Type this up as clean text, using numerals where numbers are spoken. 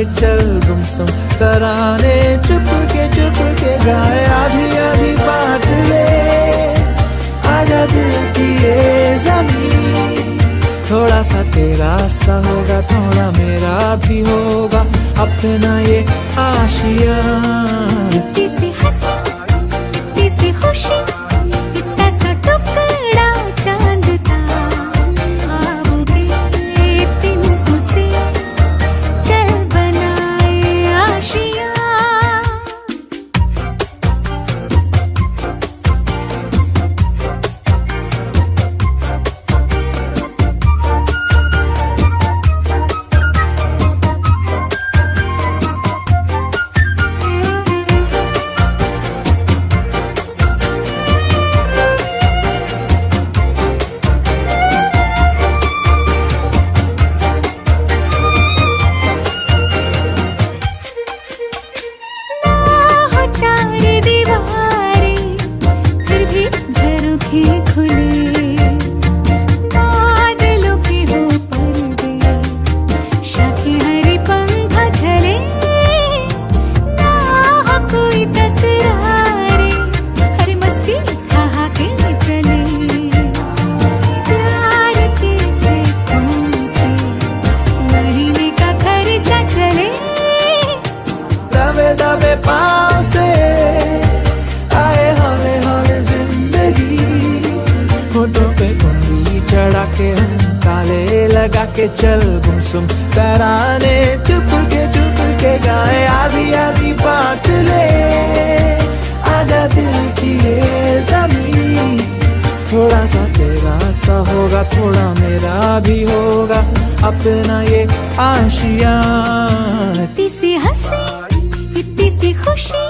के चल गुमसुम तराने चुप के गाए आधी आधी बांट ले आजा दिल की ये ज़मीन। थोड़ा सा तेरा सा होगा थोड़ा मेरा भी होगा अपना ये आशिया। इतनी सी हंसी इतनी सी खुशी इतना सा टुकड़ा चांद का ख्वाबों के तिनकों से चल बनाए आशिया। चार दीवारें फिर भी झरोखे खुले बादलों के हो पर्दे शाखें हरी पंखा झले ना हो कोई तकरारे हरी मस्ती कहा के चले प्यार के से तुमसे महीने का खर्चा चले। दबे दबे पाँव से आए हौले हौले जिंदगी होठों पे उंगली चढ़ा के हम ताले लगा के चल गुमसुम तराने चुप के गाए आधी आधी बांट ले आजा दिल की ये ज़मीन। थोड़ा सा तेरा सा होगा थोड़ा मेरा भी होगा अपना ये आशिया। इतनी सी हंसी इतनी सी खुशी